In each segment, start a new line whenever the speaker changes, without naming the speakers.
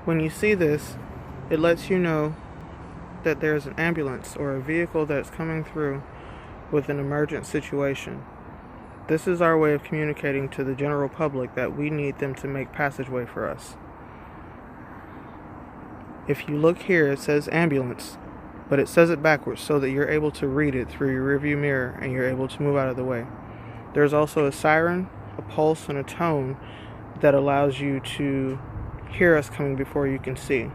When you see this, it lets you know that there's an ambulance or a vehicle that's coming through with an emergent situation. This is our way of communicating to the general public that we need them to make passageway for us. If you look here, it says ambulance, but it says it backwards so that you're able to read it through your rearview mirror and you're able to move out of the way. There's also a siren, a pulse, and a tone that allows you to hear us coming before you can see.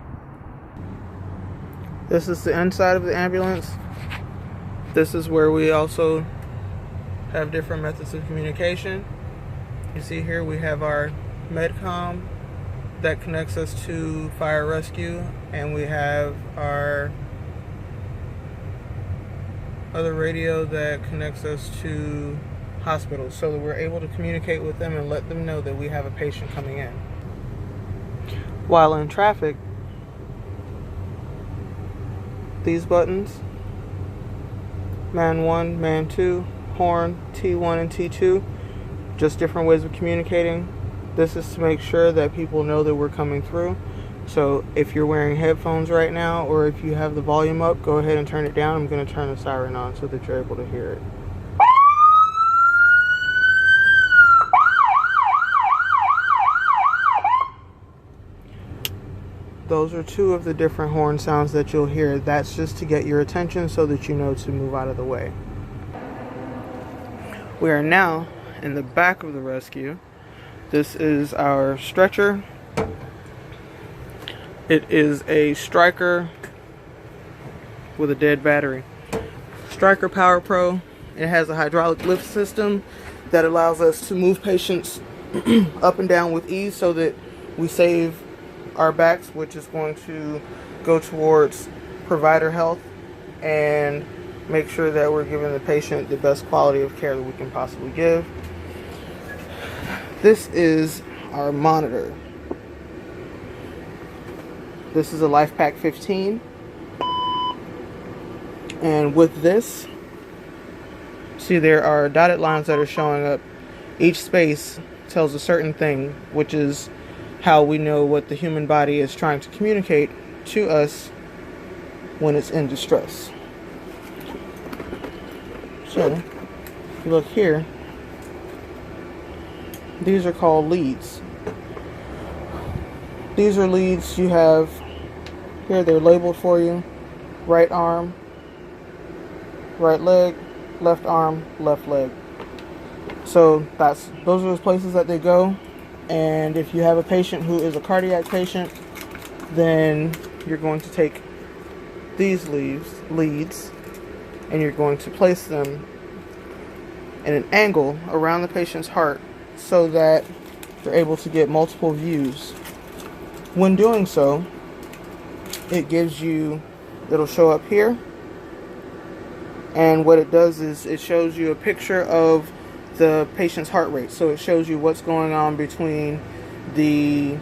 This is the inside of the ambulance. This is where we also have different methods of communication. You see here we have our Medcom that connects us to fire rescue, and we have our other radio that connects us to hospitals, so that we're able to communicate with them and let them know that we have a patient coming in. While in traffic, these buttons, man 1, man 2, horn, T1 and T2, just different ways of communicating. This is to make sure that people know that we're coming through. So if you're wearing headphones right now, or if you have the volume up, go ahead and turn it down. I'm going to turn the siren on so that you're able to hear it. Those are two of the different horn sounds that you'll hear. That's just to get your attention so that you know to move out of the way. We are now in the back of the rescue. This is our stretcher. It is a Stryker with a dead battery. Stryker Power Pro. It has a hydraulic lift system that allows us to move patients up and down with ease so that we save our backs, which is going to go towards provider health and make sure that we're giving the patient the best quality of care that we can possibly give. This is our monitor. This is a LifePak 15. And with this, see, there are dotted lines that are showing up. Each space tells a certain thing, which is how we know what the human body is trying to communicate to us when it's in distress. So, if you look here, these are called leads. These are leads you have here, they're labeled for you. Right arm, right leg, left arm, left leg. So those are the places that they go. And if you have a patient who is a cardiac patient, then you're going to take these leads and you're going to place them in an angle around the patient's heart so that you're able to get multiple views. When doing so, it'll show up here, and what it does is it shows you a picture of the patient's heart rate. So it shows you what's going on between the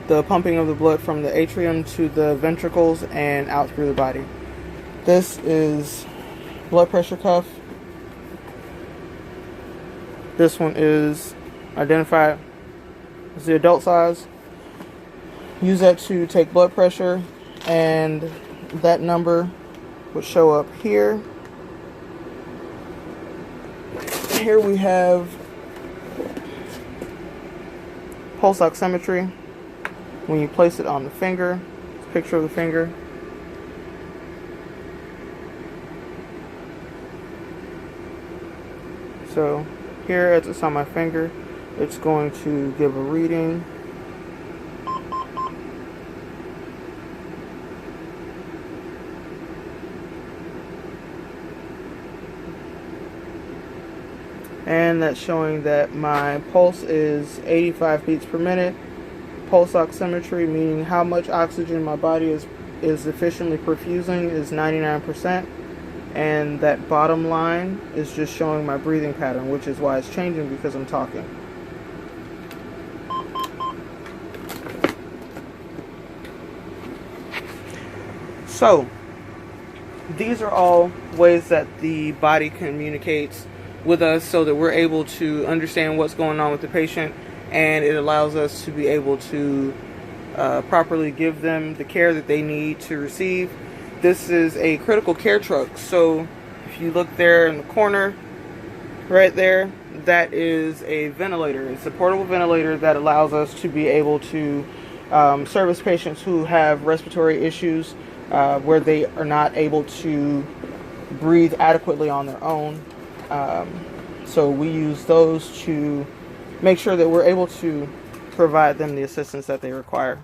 pumping of the blood from the atrium to the ventricles and out through the body. This is blood pressure cuff. This one is identified as the adult size. Use that to take blood pressure, and that number would show up here. Here we have pulse oximetry. When you place it on the finger, it's a picture of the finger. So here, as it's on my finger, it's going to give a reading. And that's showing that my pulse is 85 beats per minute. Pulse oximetry, meaning how much oxygen my body is efficiently perfusing, is 99%. And that bottom line is just showing my breathing pattern, which is why it's changing, because I'm talking. So, these are all ways that the body communicates with us so that we're able to understand what's going on with the patient and it allows us to be able to properly give them the care that they need to receive. This is a critical care truck, so if you look there in the corner right there, that is a ventilator. It's a portable ventilator that allows us to be able to service patients who have respiratory issues where they are not able to breathe adequately on their own. So we use those to make sure that we're able to provide them the assistance that they require.